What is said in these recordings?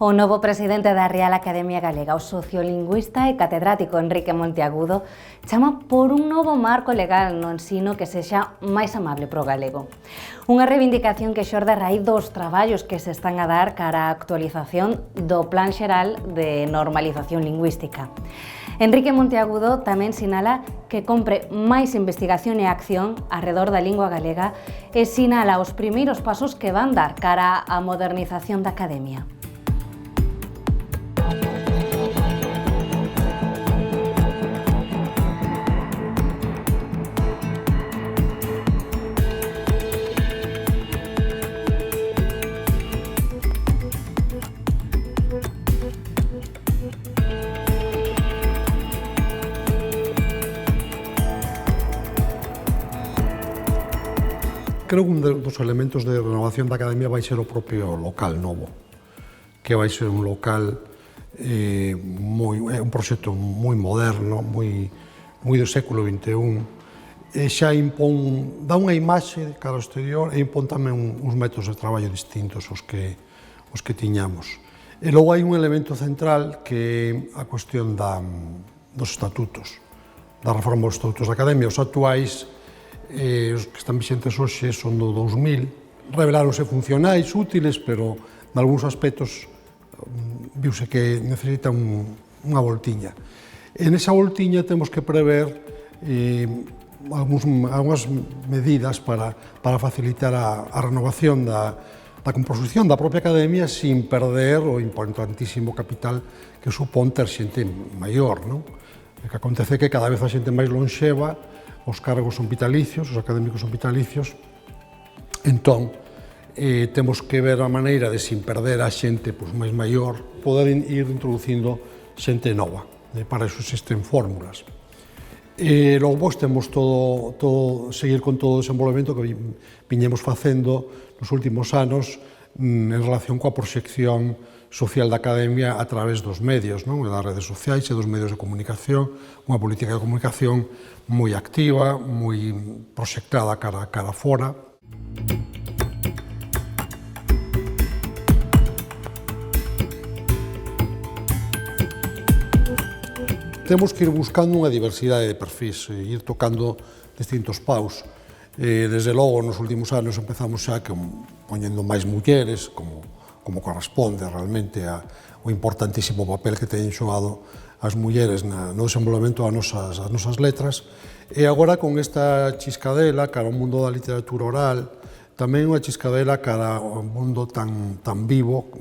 O novo presidente da Real Academia Galega, o sociolingüista e catedrático Enrique Monteagudo, chama por un novo marco legal no ensino que sexa máis amable pro galego. Unha reivindicación que xorde a raíz dos traballos que se están a dar cara á actualización do Plan Xeral de Normalización Lingüística. Enrique Monteagudo tamén sinala que compre máis investigación e acción arredor da lingua galega e sinala os primeiros pasos que van dar cara á modernización da academia. Creo que un dos elementos de renovación da Academia vai ser o propio local novo, que vai ser un local, un proxecto moi moderno, moi do século XXI, e xa impón, dá unha imaxe cara ao exterior e impón tamén uns métodos de traballo distintos aos que tiñamos. E logo hai un elemento central que é a cuestión dos estatutos, da reforma dos estatutos da Academia. Os actuais, os que están vixentes hoxe son do 2000, reveláronse funcionais, útiles, pero en algúns aspectos viuse que necesita unha voltiña. En esa voltiña temos que prever algunhas medidas para facilitar a renovación da composición da propia Academia sin perder o importantísimo capital que supón ter xente maior, non? O que acontece é que cada vez a xente máis lonxeva, os cargos son vitalicios, os académicos son vitalicios, entón temos que ver a maneira de, sin perder a xente máis maior, poder ir introducindo xente nova. Para iso existen fórmulas. E logo temos seguir con todo o desenvolvemento que viñemos facendo nos últimos anos en relación coa proxección social da Academia a través dos medios, das redes sociais e dos medios de comunicación, unha política de comunicación moi activa, moi proxectada cara a fora. Temos que ir buscando unha diversidade de perfis e ir tocando distintos paus. Desde logo, nos últimos anos empezamos xa poñendo máis mulleres, como corresponde realmente ao importantísimo papel que teñen xogado as mulleres no desenvolvemento das nosas letras, e agora con esta chiscadela cara ao mundo da literatura oral, tamén unha chiscadela cara ao mundo tan vivo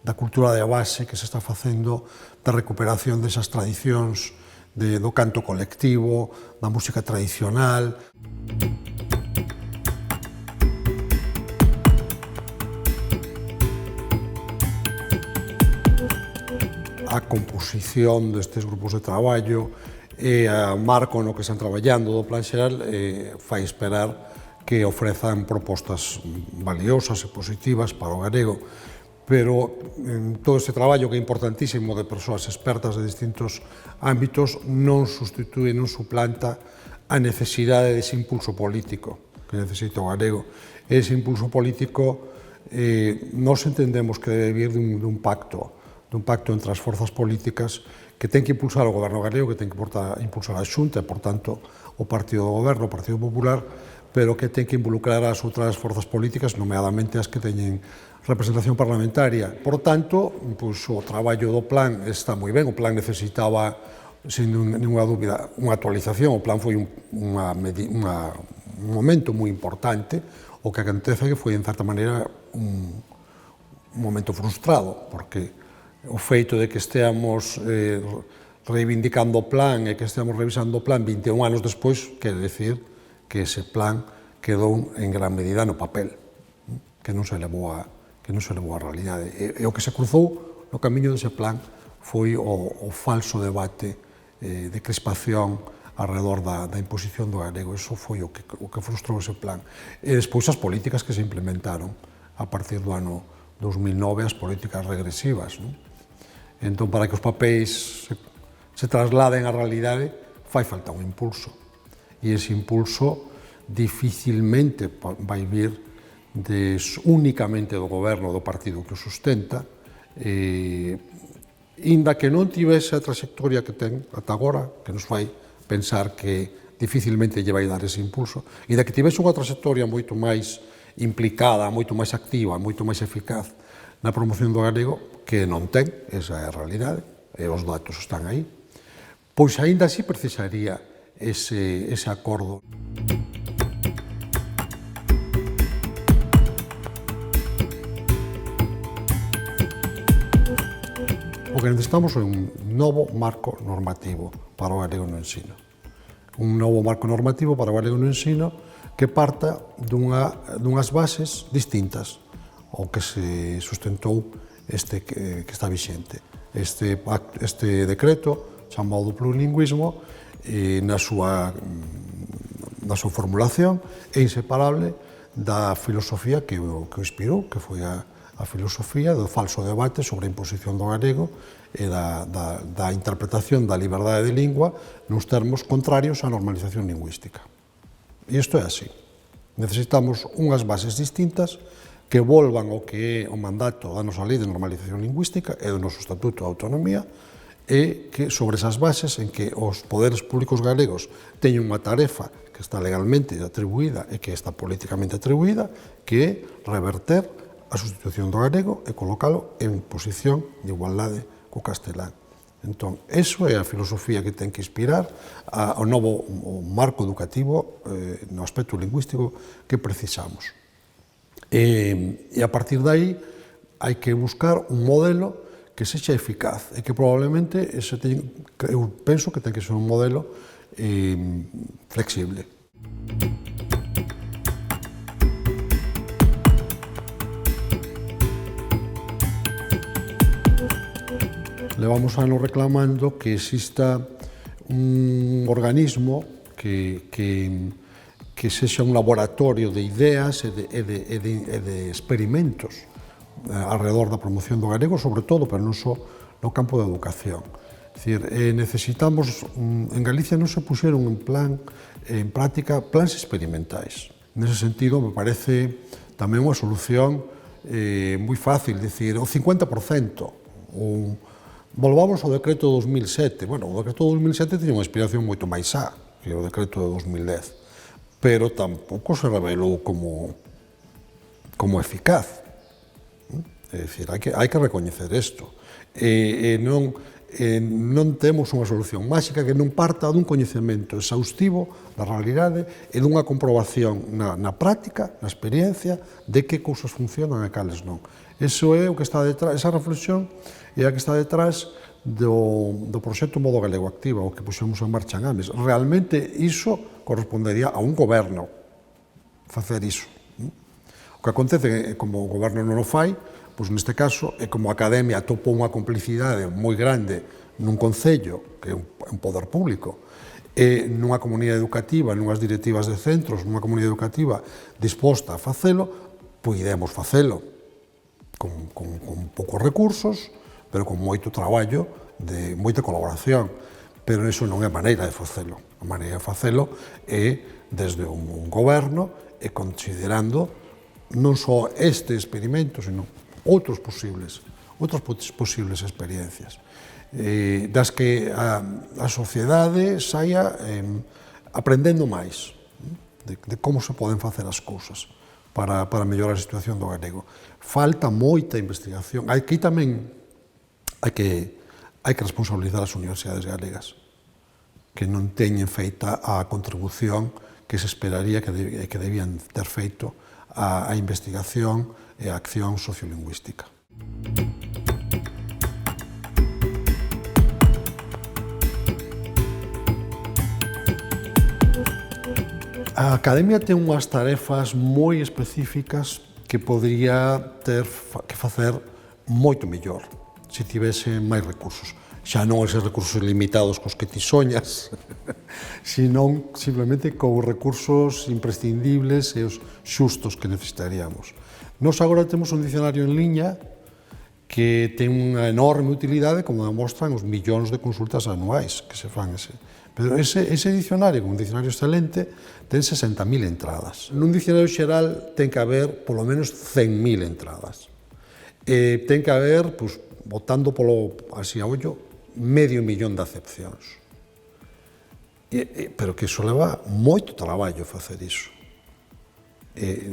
da cultura de base que se está facendo, da recuperación desas tradicións do canto colectivo, da música tradicional. A composición destes grupos de traballo e o marco no que están traballando do Plan Xeral fai esperar que ofrezan propostas valiosas e positivas para o galego, pero todo este traballo que é importantísimo de persoas expertas de distintos ámbitos non substitúe, non suplanta a necesidade dese impulso político que necesita o galego. Ese impulso político nós entendemos que debe vir dun pacto entre as forzas políticas que ten que impulsar o goberno galego, que ten que impulsar a Xunta e, por tanto, o partido do goberno, o Partido Popular, pero que ten que involucrar as outras forzas políticas, nomeadamente as que teñen representación parlamentaria. Por tanto, o traballo do plan está moi ben, o plan necesitaba, sin ninguna dúbida, unha actualización, o plan foi un momento moi importante, o que acontece que foi, en certa maneira, un momento frustrado, porque o feito de que esteamos reivindicando o plan e que esteamos revisando o plan 21 anos despois, quere decir que ese plan quedou en gran medida no papel, que non se levou á realidade. E o que se cruzou no camiño dese plan foi o falso debate de crispación alrededor da imposición do galego. Iso foi o que frustrou ese plan. E despois as políticas que se implementaron a partir do ano 2009, as políticas regresivas. Entón, para que os papéis se trasladen á realidade, fai falta un impulso. E ese impulso dificilmente vai vir únicamente do goberno do partido que o sustenta, Inda que non tivese a trayectoria que ten ata agora, que nos fai pensar que dificilmente lle vai dar ese impulso, inda que tivese unha trayectoria moito máis implicada, moito máis activa, moito máis eficaz na promoción do galego, que non ten, esa é a realidade, e os datos están aí, pois aínda así precisaría ese acordo. O que necesitamos é un novo marco normativo para o galego no ensino. Un novo marco normativo para o galego no ensino que parta dunhas bases distintas ao que se sustentou que está vixente. Este decreto chamado do plurilingüismo na súa formulación é inseparable da filosofía que o inspirou, que foi a filosofía do falso debate sobre a imposición do galego e da interpretación da liberdade de lingua nos termos contrarios á normalización lingüística. E isto é así. Necesitamos unhas bases distintas que volvan ao que é o mandato da nosa lei de normalización lingüística e do noso Estatuto de Autonomía, e que sobre esas bases en que os poderes públicos galegos teñen unha tarefa que está legalmente atribuída e que está políticamente atribuída, que é reverter a sustitución do galego e colocalo en posición de igualdade co castelán. Entón, iso é a filosofía que ten que inspirar ao novo marco educativo no aspecto lingüístico que precisamos. E a partir de aí hai que buscar un modelo que sexa eficaz e que probablemente eu penso que ten que ser un modelo flexible. Levamos anos reclamando que exista un organismo que sexa un laboratorio de ideas e de experimentos alrededor da promoción do galego, sobre todo, pero non só no campo da educación. É dicir, necesitamos, en Galicia non se puxeron en práctica plans experimentais. Nese sentido, me parece tamén unha solución moi fácil, dicir, o 50%, volvamos ao decreto de 2007. Bueno, o decreto de 2007 tiña unha inspiración moito máis xa que o decreto de 2010, pero tampouco se revelou como eficaz. É dicir, hai que recoñecer isto. Non temos unha solución máxica que non parta dun coñecemento exhaustivo da realidade e dunha comprobación na práctica, na experiencia, de que cousas funcionan e cales non. Eso é o que está detrás, esa reflexión é a que está detrás do proxecto Modo Galego Activa, o que puxemos en marcha en Ames. Realmente iso correspondería a un goberno facer iso. O que acontece é que, como o goberno non o fai, pois neste caso, é como a Academia atopou unha complicidade moi grande nun concello, que é un poder público, e nunha comunidade educativa, nunhas directivas de centros, nunha comunidade educativa disposta a facelo, podemos facelo con poucos recursos, pero con moito traballo, moita colaboración. Pero iso non é maneira de facelo. A maneira de facelo é desde un goberno e considerando non só este experimento, sino outras posibles experiencias, das que a sociedade saia aprendendo máis de como se poden facer as cousas para mellorar a situación do galego. Falta moita investigación. Aquí tamén hai que responsabilizar as universidades galegas, que non teñen feita a contribución que se esperaría que debían ter feito a investigación e a acción sociolingüística. A Academia ten unhas tarefas moi específicas que podría ter que facer moito mellor se tivese máis recursos. Xa non eses recursos limitados cos que ti soñas, senón simplemente cos recursos imprescindibles e os xustos que necesitaríamos. Nós agora temos un dicionario en liña que ten unha enorme utilidade, como demostran os millóns de consultas anuais que se fan. Pero ese dicionario, un dicionario excelente, ten 60.000 entradas. Nun dicionario xeral ten que haber polo menos 100.000 entradas. Ten que haber, pois, botando polo así a ollo, 500.000 de acepcións. Pero que iso leva moito traballo facer iso.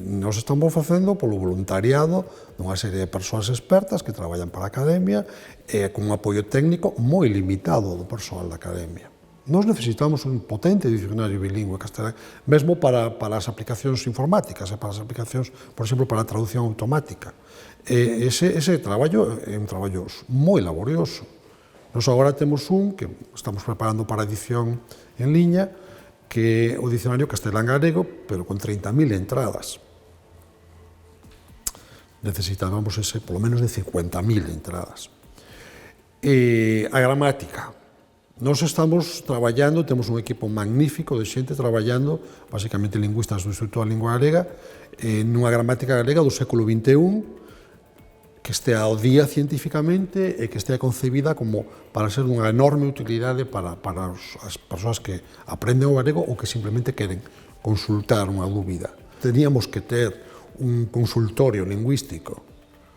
Nós estamos facendo polo voluntariado dunha serie de persoas expertas que traballan para a Academia e con un apoio técnico moi limitado do persoal da Academia. Nós necesitamos un potente dicionario bilingüe castelán, mesmo para as aplicacións informáticas e para as aplicacións, por exemplo, para a traducción automática. Ese traballo é un traballo moi laborioso. Nós agora temos un que estamos preparando para edición en liña, que é o dicionario castelán-galego, pero con 30.000 entradas. Necesitábamos ese, polo menos de 50.000 entradas. A gramática. Nós estamos traballando, temos un equipo magnífico de xente traballando, basicamente lingüistas do Instituto da Lingua Galega, nunha gramática galega do século XXI, que estea ao día científicamente e que estea concebida como para ser dunha enorme utilidade para as persoas que aprenden o galego ou que simplemente queren consultar unha dúbida. Teníamos que ter un consultorio lingüístico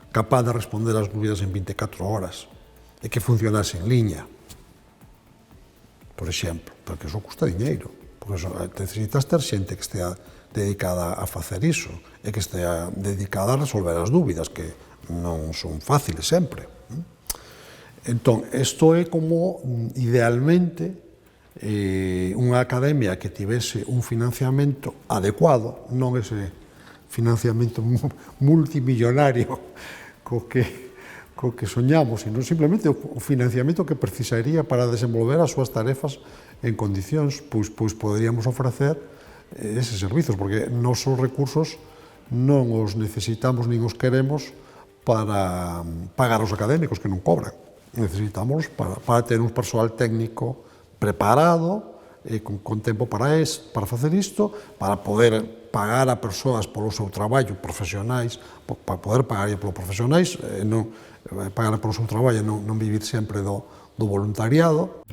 capaz de responder as dúbidas en 24 horas e que funcionase en liña, por exemplo, porque iso custa diñeiro, porque necesitas ter xente que estea dedicada a facer iso e que estea dedicada a resolver as dúbidas, que non son fáciles sempre. Entón, isto é como, idealmente, unha academia que tivese un financiamento adecuado, non ese financiamento multimillonario co que soñamos, sino simplemente o financiamento que precisaría para desenvolver as súas tarefas en condicións, pois poderíamos ofrecer eses servizos, porque nosos recursos non os necesitamos nin os queremos para pagar os académicos que non cobran. Necesitamos para ter un persoal técnico preparado, con tempo para facer isto, para poder pagar a persoas polo seu traballo, profesionais, para poder pagar polo profesionais, non pagar polo seu traballo, non vivir sempre do voluntariado.